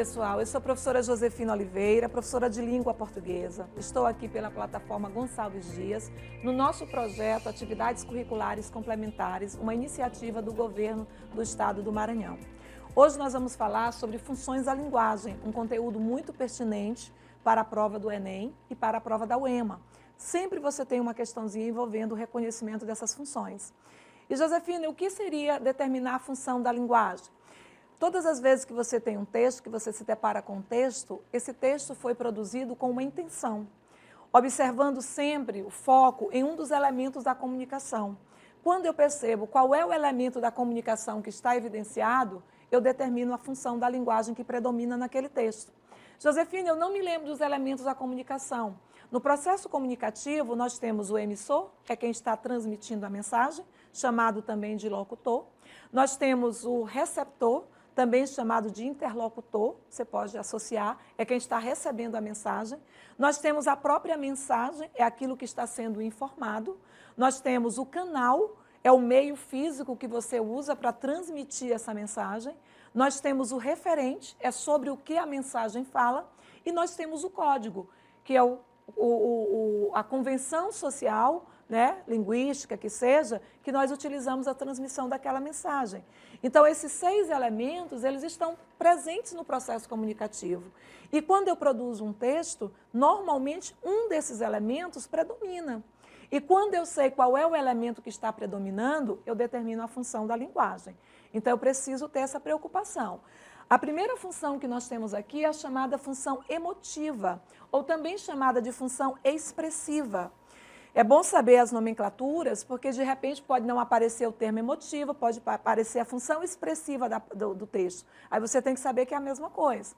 pessoal, eu sou a professora Josefina Oliveira, professora de língua portuguesa. Estou aqui pela plataforma Gonçalves Dias, no nosso projeto Atividades Curriculares Complementares, uma iniciativa do governo do estado do Maranhão. Hoje nós vamos falar sobre funções da linguagem, um conteúdo muito pertinente para a prova do Enem e para a prova da UEMA. Sempre você tem uma questãozinha envolvendo o reconhecimento dessas funções. E Josefina, o que seria determinar a função da linguagem? Todas as vezes que você tem um texto, que você se depara com um texto, esse texto foi produzido com uma intenção, observando sempre o foco em um dos elementos da comunicação. Quando eu percebo qual é o elemento da comunicação que está evidenciado, eu determino a função da linguagem que predomina naquele texto. Josefina, eu não me lembro dos elementos da comunicação. No processo comunicativo, nós temos o emissor, que é quem está transmitindo a mensagem, chamado também de locutor. Nós temos o receptor, também chamado de interlocutor, você pode associar, é quem está recebendo a mensagem. Nós temos a própria mensagem, é aquilo que está sendo informado. Nós temos o canal, é o meio físico que você usa para transmitir essa mensagem. Nós temos o referente, é sobre o que a mensagem fala. E nós temos o código, que é a convenção social, né, linguística que seja, que nós utilizamos a transmissão daquela mensagem. Então, esses 6 elementos, eles estão presentes no processo comunicativo. E quando eu produzo um texto, normalmente um desses elementos predomina. E quando eu sei qual é o elemento que está predominando, eu determino a função da linguagem. Então, eu preciso ter essa preocupação. A primeira função que nós temos aqui é a chamada função emotiva, ou também chamada de função expressiva. É bom saber as nomenclaturas, porque de repente pode não aparecer o termo emotivo, pode aparecer a função expressiva do texto. Aí você tem que saber que é a mesma coisa.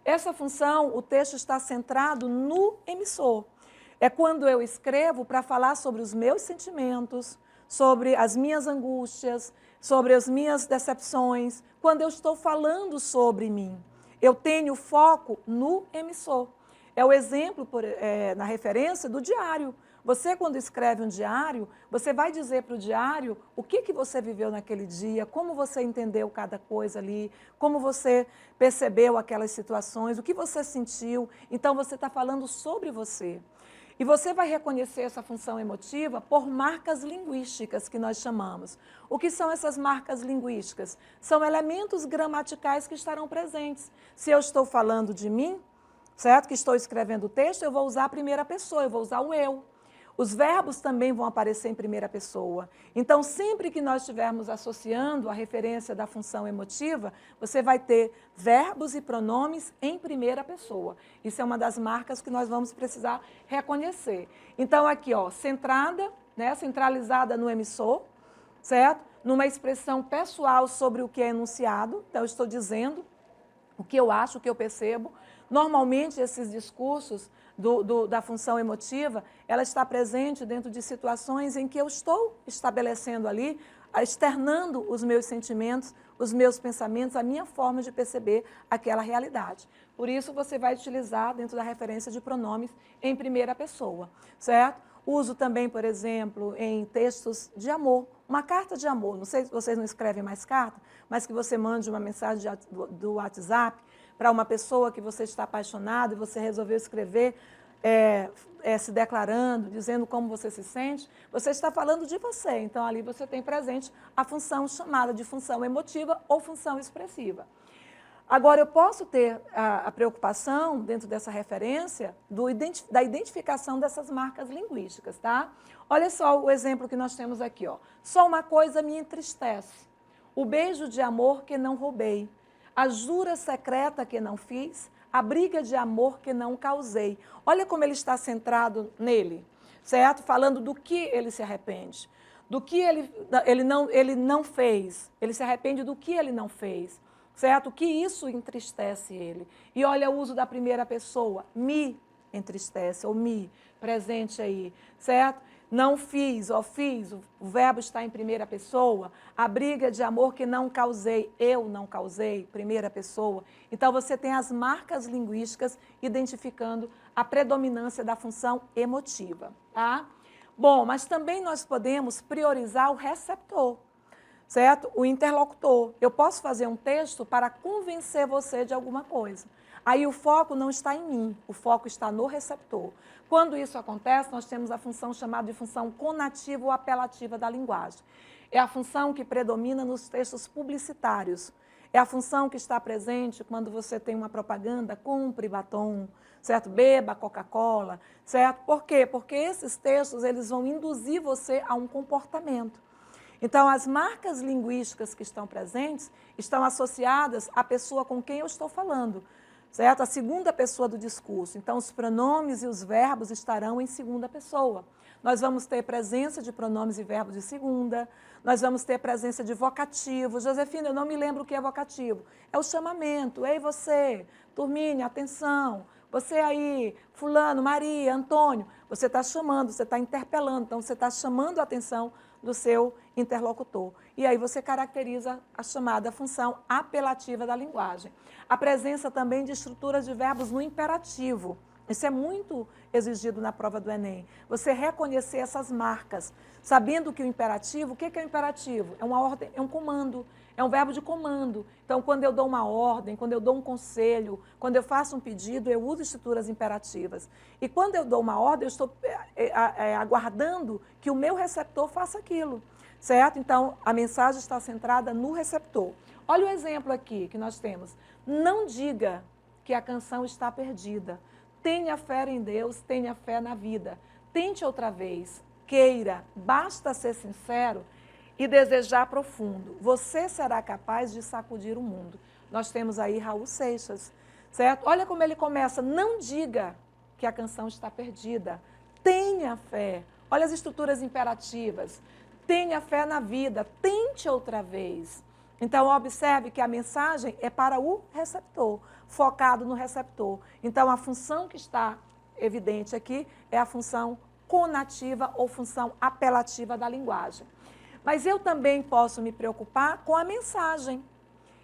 Essa função, o texto está centrado no emissor. É quando eu escrevo para falar sobre os meus sentimentos, sobre as minhas angústias, sobre as minhas decepções, quando eu estou falando sobre mim. Eu tenho foco no emissor. É o exemplo, na referência, do diário. Você, quando escreve um diário, você vai dizer para o diário o que você viveu naquele dia, como você entendeu cada coisa ali, como você percebeu aquelas situações, o que você sentiu. Então, você está falando sobre você. E você vai reconhecer essa função emotiva por marcas linguísticas, que nós chamamos. O que são essas marcas linguísticas? São elementos gramaticais que estarão presentes. Se eu estou falando de mim, certo? Que estou escrevendo o texto, eu vou usar a primeira pessoa, eu vou usar o eu. Os verbos também vão aparecer em primeira pessoa. Então, sempre que nós estivermos associando a referência da função emotiva, você vai ter verbos e pronomes em primeira pessoa. Isso é uma das marcas que nós vamos precisar reconhecer. Então, aqui, ó, centrada, né, centralizada no emissor, certo? Numa expressão pessoal sobre o que é enunciado. Então, eu estou dizendo o que eu acho, o que eu percebo. Normalmente, esses discursos da função emotiva, ela está presente dentro de situações em que eu estou estabelecendo ali, externando os meus sentimentos, os meus pensamentos, a minha forma de perceber aquela realidade. Por isso, você vai utilizar dentro da referência de pronomes em primeira pessoa, certo? Uso também, por exemplo, em textos de amor, uma carta de amor. Não sei se vocês não escrevem mais carta, mas que você mande uma mensagem do WhatsApp para uma pessoa que você está apaixonado e você resolveu escrever se declarando, dizendo como você se sente, você está falando de você. Então, ali você tem presente a função chamada de função emotiva ou função expressiva. Agora, eu posso ter a preocupação, dentro dessa referência, da identificação dessas marcas linguísticas, tá? Olha só o exemplo que nós temos aqui, ó. Só uma coisa me entristece, o beijo de amor que não roubei, a jura secreta que não fiz, a briga de amor que não causei. Olha como ele está centrado nele, certo? Falando do que ele se arrepende, do que ele não fez, ele se arrepende do que ele não fez, certo? O que isso entristece ele. E olha o uso da primeira pessoa, me entristece, ou me, presente aí, certo? Não fiz, ou fiz, o verbo está em primeira pessoa. A briga de amor que não causei, eu não causei, primeira pessoa. Então, você tem as marcas linguísticas identificando a predominância da função emotiva, tá? Bom, mas também nós podemos priorizar o receptor, certo? O interlocutor. Eu posso fazer um texto para convencer você de alguma coisa. Aí o foco não está em mim, o foco está no receptor. Quando isso acontece, nós temos a função chamada de função conativa ou apelativa da linguagem. É a função que predomina nos textos publicitários. É a função que está presente quando você tem uma propaganda, compre batom, certo? Beba Coca-Cola, certo? Por quê? Porque esses textos eles vão induzir você a um comportamento. Então, as marcas linguísticas que estão presentes estão associadas à pessoa com quem eu estou falando, certo? A segunda pessoa do discurso. Então, os pronomes e os verbos estarão em segunda pessoa. Nós vamos ter presença de pronomes e verbos de segunda, nós vamos ter presença de vocativo. Josefina, eu não me lembro o que é vocativo. É o chamamento. Ei, você, turminha, atenção. Você aí, fulano, Maria, Antônio. Você está chamando, você está interpelando. Então, você está chamando a atenção do seu interlocutor. E aí você caracteriza a chamada função apelativa da linguagem. A presença também de estruturas de verbos no imperativo. Isso é muito exigido na prova do Enem. Você reconhecer essas marcas, sabendo que o imperativo, o que é o imperativo? É uma ordem, é um comando, é um verbo de comando. Então, quando eu dou uma ordem, quando eu dou um conselho, quando eu faço um pedido, eu uso estruturas imperativas. E quando eu dou uma ordem, eu estou aguardando que o meu receptor faça aquilo, certo? Então, a mensagem está centrada no receptor. Olha o exemplo aqui que nós temos. Não diga que a canção está perdida. Tenha fé em Deus, tenha fé na vida. Tente outra vez, queira, basta ser sincero e desejar profundo. Você será capaz de sacudir o mundo. Nós temos aí Raul Seixas, certo? Olha como ele começa, não diga que a canção está perdida. Tenha fé. Olha as estruturas imperativas. Tenha fé na vida, tente outra vez. Então, observe que a mensagem é para o receptor, focado no receptor. Então, a função que está evidente aqui é a função conativa ou função apelativa da linguagem. Mas eu também posso me preocupar com a mensagem.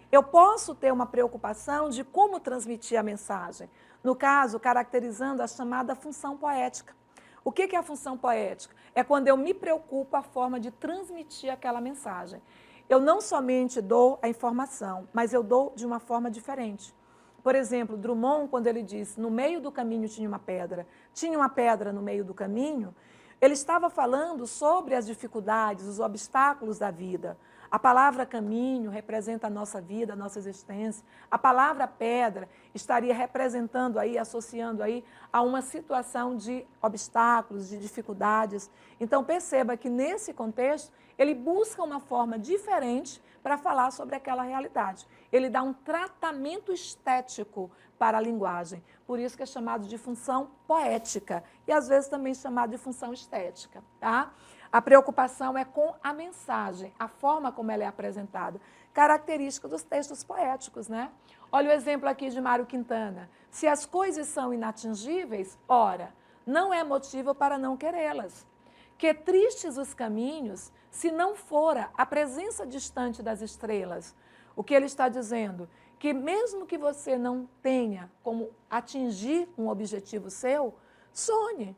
Eu posso ter uma preocupação de como transmitir a mensagem. No caso, caracterizando a chamada função poética. O que é a função poética? É quando eu me preocupo a forma de transmitir aquela mensagem. Eu não somente dou a informação, mas eu dou de uma forma diferente. Por exemplo, Drummond, quando ele diz, no meio do caminho tinha uma pedra no meio do caminho, ele estava falando sobre as dificuldades, os obstáculos da vida. A palavra caminho representa a nossa vida, a nossa existência. A palavra pedra estaria representando aí, associando aí a uma situação de obstáculos, de dificuldades. Então perceba que nesse contexto ele busca uma forma diferente para falar sobre aquela realidade. Ele dá um tratamento estético para a linguagem. Por isso que é chamado de função poética e às vezes também chamado de função estética, tá? A preocupação é com a mensagem, a forma como ela é apresentada, característica dos textos poéticos, né? Olha o exemplo aqui de Mário Quintana. Se as coisas são inatingíveis, ora, não é motivo para não querê-las. Que tristes os caminhos, se não fora a presença distante das estrelas. O que ele está dizendo? Que mesmo que você não tenha como atingir um objetivo seu, sonhe.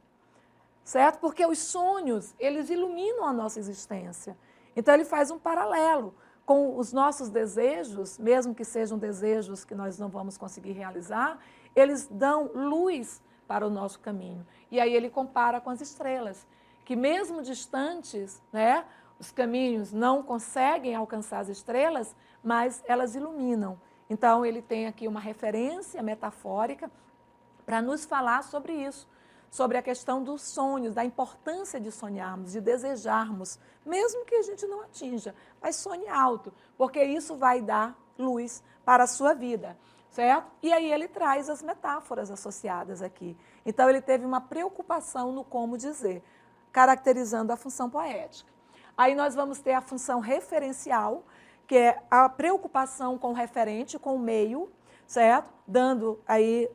Certo? Porque os sonhos, eles iluminam a nossa existência. Então, ele faz um paralelo com os nossos desejos, mesmo que sejam desejos que nós não vamos conseguir realizar, eles dão luz para o nosso caminho. E aí ele compara com as estrelas, que mesmo distantes, né, os caminhos não conseguem alcançar as estrelas, mas elas iluminam. Então, ele tem aqui uma referência metafórica para nos falar sobre isso, sobre a questão dos sonhos, da importância de sonharmos, de desejarmos, mesmo que a gente não atinja, mas sonhe alto, porque isso vai dar luz para a sua vida, certo? E aí ele traz as metáforas associadas aqui. Então, ele teve uma preocupação no como dizer, caracterizando a função poética. Aí nós vamos ter a função referencial, que é a preocupação com o referente, com o meio, certo? Dando aí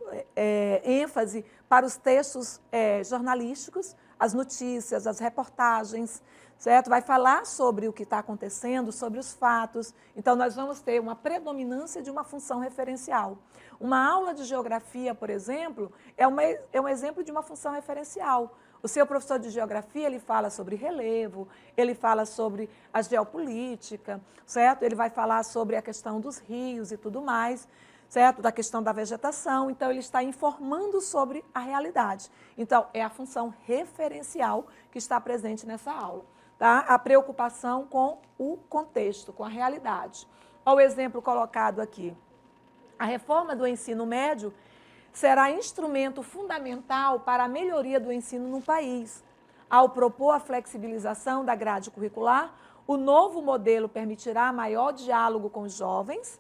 ênfase para os textos jornalísticos, as notícias, as reportagens, certo? Vai falar sobre o que está acontecendo, sobre os fatos. Então, nós vamos ter uma predominância de uma função referencial. Uma aula de geografia, por exemplo, é um exemplo de uma função referencial. O seu professor de geografia, ele fala sobre relevo, ele fala sobre a geopolítica, certo? Ele vai falar sobre a questão dos rios e tudo mais, certo? Da questão da vegetação. Então, ele está informando sobre a realidade. Então, é a função referencial que está presente nessa aula, tá? A preocupação com o contexto, com a realidade. Olha o exemplo colocado aqui. A reforma do ensino médio será instrumento fundamental para a melhoria do ensino no país. Ao propor a flexibilização da grade curricular, o novo modelo permitirá maior diálogo com os jovens,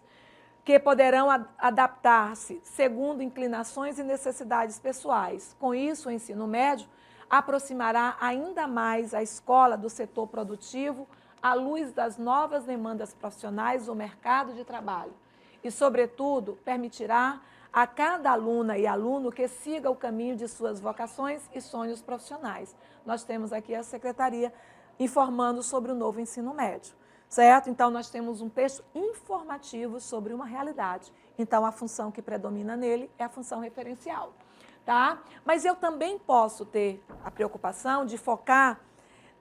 que poderão adaptar-se segundo inclinações e necessidades pessoais. Com isso, o ensino médio aproximará ainda mais a escola do setor produtivo à luz das novas demandas profissionais do mercado de trabalho e, sobretudo, permitirá a cada aluna e aluno que siga o caminho de suas vocações e sonhos profissionais. Nós temos aqui a secretaria informando sobre o novo ensino médio, certo? Então, nós temos um texto informativo sobre uma realidade. Então, a função que predomina nele é a função referencial, tá? Mas eu também posso ter a preocupação de focar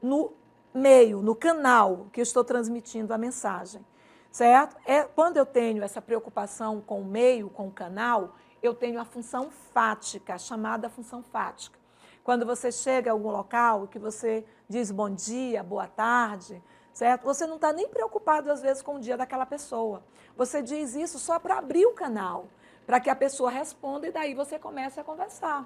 no meio, no canal que eu estou transmitindo a mensagem. Certo? Quando eu tenho essa preocupação com o meio, com o canal, eu tenho a função fática, chamada função fática. Quando você chega a algum local que você diz bom dia, boa tarde, certo? Você não está nem preocupado, às vezes, com o dia daquela pessoa. Você diz isso só para abrir o canal, para que a pessoa responda e daí você comece a conversar.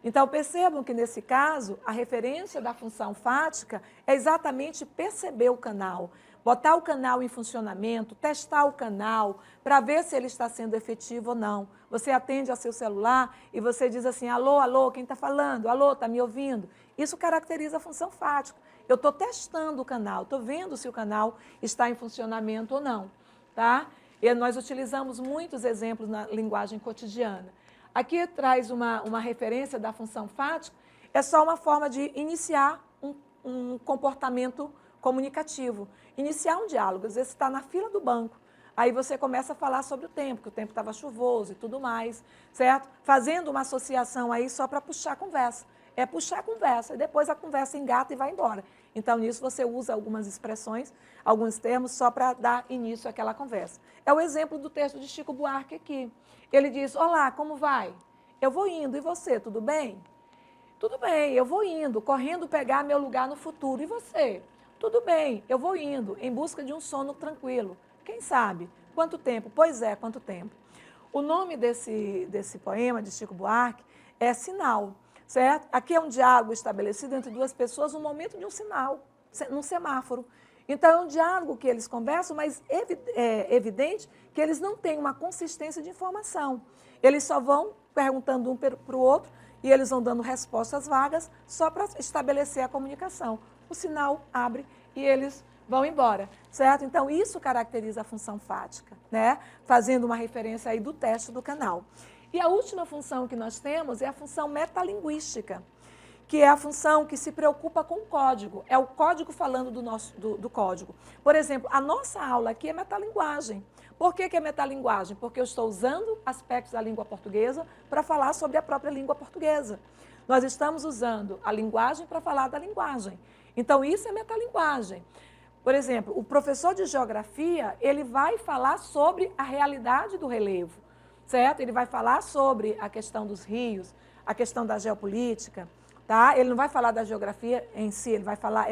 Então, percebam que, nesse caso, a referência da função fática é exatamente perceber o canal, botar o canal em funcionamento, testar o canal, para ver se ele está sendo efetivo ou não. Você atende ao seu celular e você diz assim, alô, alô, quem está falando? Alô, está me ouvindo? Isso caracteriza a função fática. Eu estou testando o canal, estou vendo se o canal está em funcionamento ou não. Tá? E nós utilizamos muitos exemplos na linguagem cotidiana. Aqui traz uma referência da função fática, é só uma forma de iniciar um comportamento comunicativo, iniciar um diálogo. Às vezes você está na fila do banco, aí você começa a falar sobre o tempo, que o tempo estava chuvoso e tudo mais, certo? Fazendo uma associação aí só para puxar a conversa. É puxar a conversa, e depois a conversa engata e vai embora. Então, nisso você usa algumas expressões, alguns termos, só para dar início àquela conversa. É o exemplo do texto de Chico Buarque aqui. Ele diz, olá, como vai? Eu vou indo, e você, tudo bem? Tudo bem, eu vou indo, correndo pegar meu lugar no futuro, e você? Tudo bem, eu vou indo, em busca de um sono tranquilo. Quem sabe? Quanto tempo? Pois é, quanto tempo? O nome desse poema de Chico Buarque é Sinal, certo? Aqui é um diálogo estabelecido entre duas pessoas no momento de um sinal, num semáforo. Então, é um diálogo que eles conversam, mas é evidente que eles não têm uma consistência de informação. Eles só vão perguntando um para o outro e eles vão dando respostas vagas só para estabelecer a comunicação. O sinal abre e eles vão embora, certo? Então, isso caracteriza a função fática, né? Fazendo uma referência aí do teste do canal. E a última função que nós temos é a função metalinguística, que é a função que se preocupa com o código. É o código falando do código. Por exemplo, a nossa aula aqui é metalinguagem. Por que é metalinguagem? Porque eu estou usando aspectos da língua portuguesa para falar sobre a própria língua portuguesa. Nós estamos usando a linguagem para falar da linguagem. Então, isso é metalinguagem. Por exemplo, o professor de geografia, ele vai falar sobre a realidade do relevo, certo? Ele vai falar sobre a questão dos rios, a questão da geopolítica, tá? Ele não vai falar da geografia em si, ele vai falar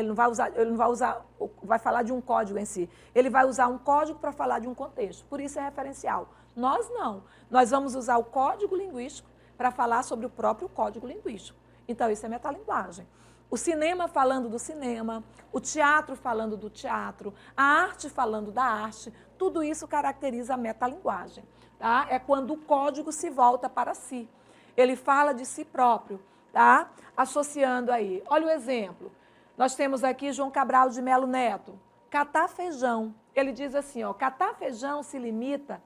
de um código em si. Ele vai usar um código para falar de um contexto, por isso é referencial. Nós não. Nós vamos usar o código linguístico para falar sobre o próprio código linguístico. Então, isso é metalinguagem. O cinema falando do cinema, o teatro falando do teatro, a arte falando da arte, tudo isso caracteriza a metalinguagem. Tá? É quando o código se volta para si. Ele fala de si próprio, tá? Associando aí. Olha o exemplo. Nós temos aqui João Cabral de Melo Neto. Catar feijão. Ele diz assim, ó, catar feijão se limita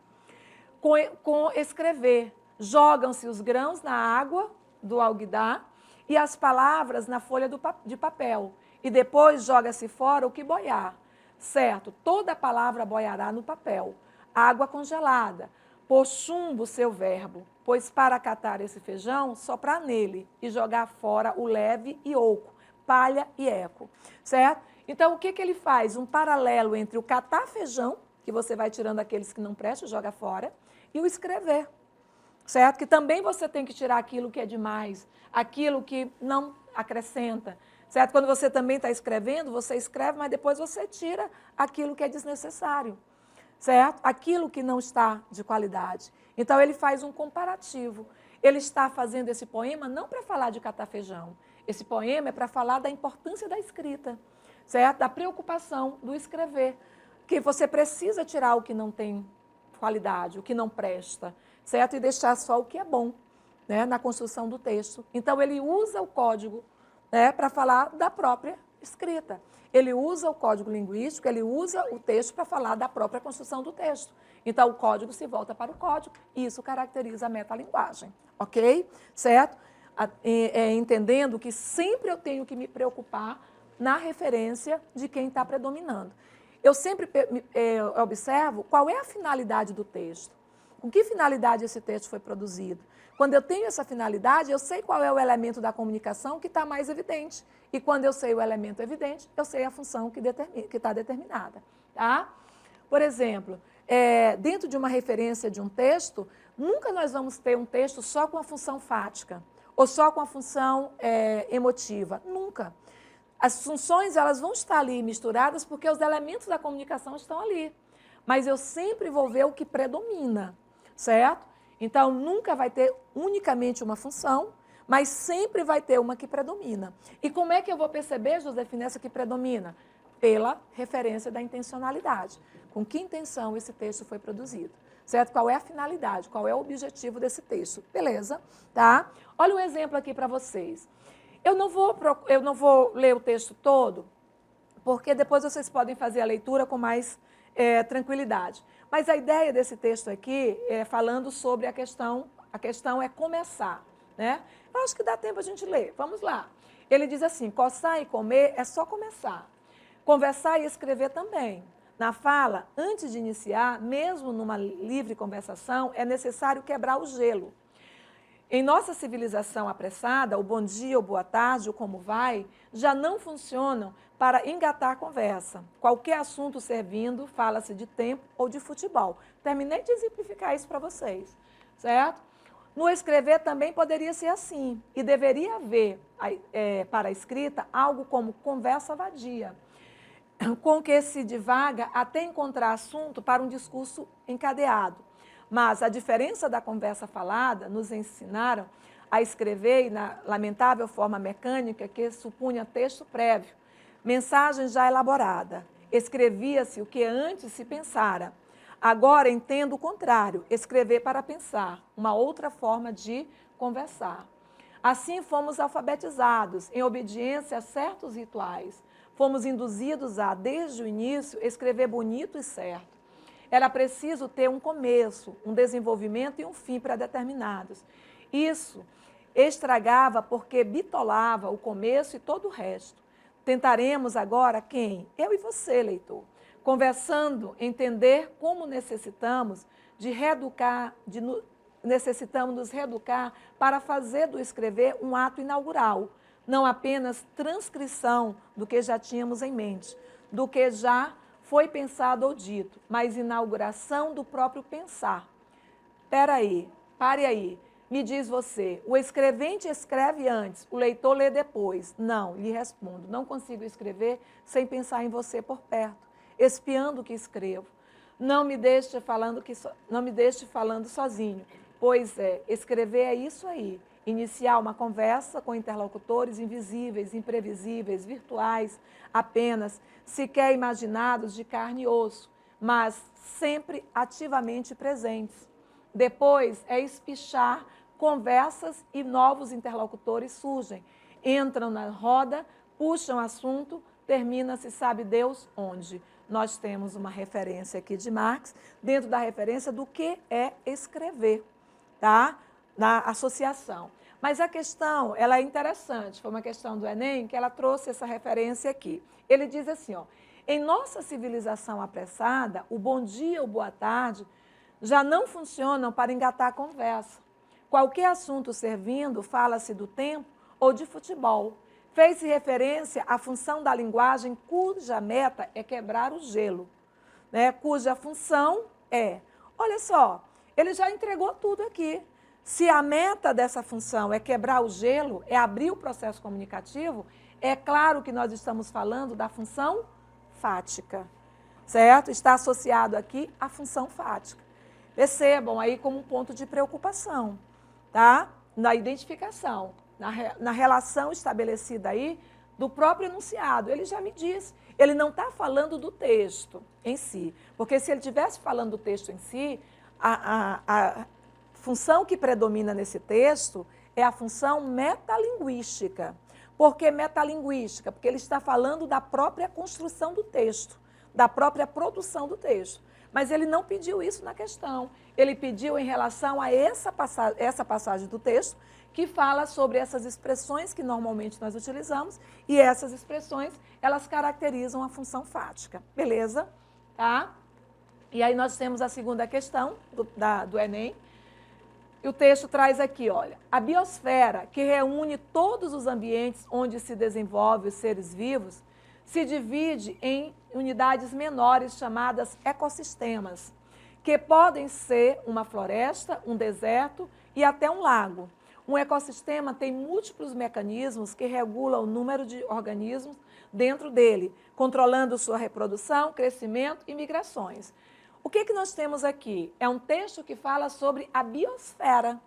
com escrever. Jogam-se os grãos na água do alguidar e as palavras na folha de papel. E depois joga-se fora o que boiar. Certo, toda palavra boiará no papel. Água congelada. Por chumbo seu verbo. pois para catar esse feijão, soprar nele e jogar fora o leve e oco, palha e eco, certo? Então, o que ele faz? Um paralelo entre o catar feijão, que você vai tirando aqueles que não prestam, joga fora, e o escrever, certo? Que também você tem que tirar aquilo que é demais, aquilo que não acrescenta, certo? Quando você também está escrevendo, você escreve, mas depois você tira aquilo que é desnecessário, certo? Aquilo que não está de qualidade. Então, ele faz um comparativo. Ele está fazendo esse poema não para falar de catar feijão. Esse poema é para falar da importância da escrita, certo? Da preocupação do escrever, que você precisa tirar o que não tem qualidade, o que não presta, certo? E deixar só o que é bom, né, na construção do texto. Então, ele usa o código, né, para falar da própria escrita. Ele usa o código linguístico, ele usa o texto para falar da própria construção do texto. Então, o código se volta para o código e isso caracteriza a metalinguagem, ok? Certo? Entendendo que sempre eu tenho que me preocupar na referência de quem está predominando. Eu sempre observo qual é a finalidade do texto. Com que finalidade esse texto foi produzido? Quando eu tenho essa finalidade, eu sei qual é o elemento da comunicação que está mais evidente. E quando eu sei o elemento evidente, eu sei a função que está determinada. Tá? Por exemplo, dentro de uma referência de um texto, nunca nós vamos ter um texto só com a função fática ou só com a função emotiva. Nunca. As funções elas vão estar ali misturadas porque os elementos da comunicação estão ali. Mas eu sempre vou ver o que predomina, certo? Então, nunca vai ter unicamente uma função, mas sempre vai ter uma que predomina. E como é que eu vou perceber, Josefina, essa que predomina? Pela referência da intencionalidade. Com que intenção esse texto foi produzido? Certo? Qual é a finalidade? Qual é o objetivo desse texto? Beleza? Tá? Olha um exemplo aqui para vocês. Eu não vou ler o texto todo, porque depois vocês podem fazer a leitura com mais tranquilidade. Mas a ideia desse texto aqui é falando sobre a questão é começar, né? Eu acho que dá tempo a gente ler, vamos lá. Ele diz assim, coçar e comer é só começar. Conversar e escrever também. Na fala, antes de iniciar, mesmo numa livre conversação, é necessário quebrar o gelo. Em nossa civilização apressada, o bom dia, o boa tarde, o como vai, já não funcionam para engatar a conversa. Qualquer assunto servindo, fala-se de tempo ou de futebol. Terminei de exemplificar isso para vocês, certo? No escrever também poderia ser assim, e deveria haver para a escrita algo como conversa vadia, com que se divaga até encontrar assunto para um discurso encadeado. Mas a diferença da conversa falada nos ensinaram a escrever e na lamentável forma mecânica que supunha texto prévio, mensagem já elaborada. Escrevia-se o que antes se pensara. Agora entendo o contrário, escrever para pensar, uma outra forma de conversar. Assim fomos alfabetizados, em obediência a certos rituais. Fomos induzidos a, desde o início, escrever bonito e certo. Era preciso ter um começo, um desenvolvimento e um fim pré-determinados. Isso estragava porque bitolava o começo e todo o resto. Tentaremos agora quem? Eu e você, leitor. Conversando, entender como necessitamos necessitamos nos reeducar para fazer do escrever um ato inaugural, não apenas transcrição do que já tínhamos em mente, do que já foi pensado ou dito, mas inauguração do próprio pensar. Espera aí, pare aí. Me diz você, o escrevente escreve antes, o leitor lê depois. Não, lhe respondo, não consigo escrever sem pensar em você por perto, espiando o que escrevo. Não me deixe falando sozinho, pois escrever é isso aí. Iniciar uma conversa com interlocutores invisíveis, imprevisíveis, virtuais, apenas, sequer imaginados de carne e osso, mas sempre ativamente presentes. Depois é espichar conversas e novos interlocutores surgem, entram na roda, puxam assunto, termina-se sabe Deus onde. Nós temos uma referência aqui de Marx, dentro da referência do que é escrever, tá? Na associação. Mas a questão, ela é interessante, foi uma questão do Enem que ela trouxe essa referência aqui. Ele diz assim, ó, em nossa civilização apressada, o bom dia ou boa tarde já não funcionam para engatar a conversa. Qualquer assunto servindo, fala-se do tempo ou de futebol. Fez-se referência à função da linguagem cuja meta é quebrar o gelo, né? Cuja função é... Olha só, ele já entregou tudo aqui. Se a meta dessa função é quebrar o gelo, é abrir o processo comunicativo, é claro que nós estamos falando da função fática, certo? Está associado aqui à função fática. Percebam aí como um ponto de preocupação, tá? Na identificação, na relação estabelecida aí do próprio enunciado. Ele já me disse, ele não está falando do texto em si, porque se ele estivesse falando do texto em si, a função que predomina nesse texto é a função metalinguística. Por que metalinguística? Porque ele está falando da própria construção do texto, da própria produção do texto. Mas ele não pediu isso na questão. Ele pediu em relação a essa passagem do texto, que fala sobre essas expressões que normalmente nós utilizamos, e essas expressões, elas caracterizam a função fática. Beleza? Tá? E aí nós temos a segunda questão do Enem. E o texto traz aqui, olha, a biosfera, que reúne todos os ambientes onde se desenvolvem os seres vivos, se divide em unidades menores chamadas ecossistemas, que podem ser uma floresta, um deserto e até um lago. Um ecossistema tem múltiplos mecanismos que regulam o número de organismos dentro dele, controlando sua reprodução, crescimento e migrações. O que nós temos aqui? É um texto que fala sobre a biosfera.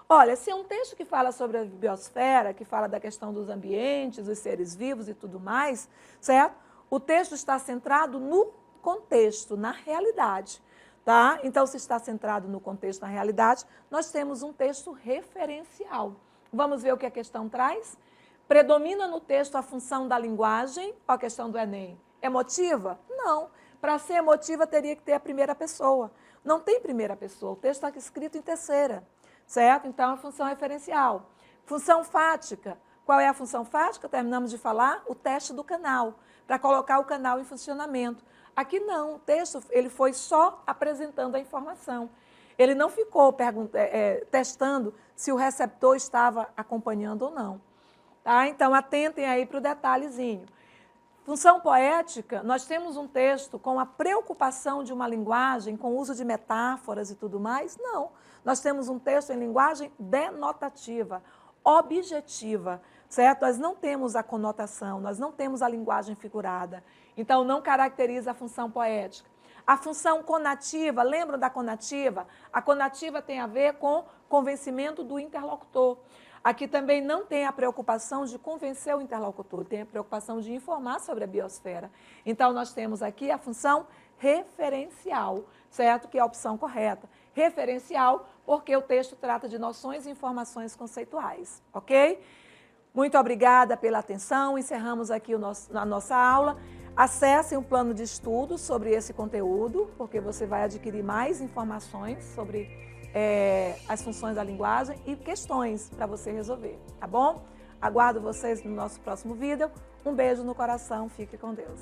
Olha, se é um texto que fala sobre a biosfera, que fala da questão dos ambientes, dos seres vivos e tudo mais, certo? O texto está centrado no contexto, na realidade, tá? Então, se está centrado no contexto, na realidade, nós temos um texto referencial. Vamos ver o que a questão traz? Predomina no texto a função da linguagem, ó, a questão do Enem. Emotiva? Não. Para ser emotiva, teria que ter a primeira pessoa. Não tem primeira pessoa, o texto está escrito em terceira, certo? Então, a função referencial. Função fática. Qual é a função fática? Terminamos de falar, o teste do canal, para colocar o canal em funcionamento. Aqui não, o texto ele foi só apresentando a informação. Ele não ficou testando se o receptor estava acompanhando ou não. Tá? Então, atentem aí para o detalhezinho. Função poética, nós temos um texto com a preocupação de uma linguagem, com o uso de metáforas e tudo mais? Não. Nós temos um texto em linguagem denotativa, objetiva, certo? Nós não temos a conotação, nós não temos a linguagem figurada. Então, não caracteriza a função poética. A função conativa, lembram da conativa? A conativa tem a ver com convencimento do interlocutor. Aqui também não tem a preocupação de convencer o interlocutor, tem a preocupação de informar sobre a biosfera. Então, nós temos aqui a função referencial, certo? Que é a opção correta. Referencial, porque o texto trata de noções e informações conceituais, ok? Muito obrigada pela atenção, encerramos aqui a nossa aula. Acessem o plano de estudo sobre esse conteúdo, porque você vai adquirir mais informações sobre as funções da linguagem e questões para você resolver, tá bom? Aguardo vocês no nosso próximo vídeo. Um beijo no coração, fique com Deus.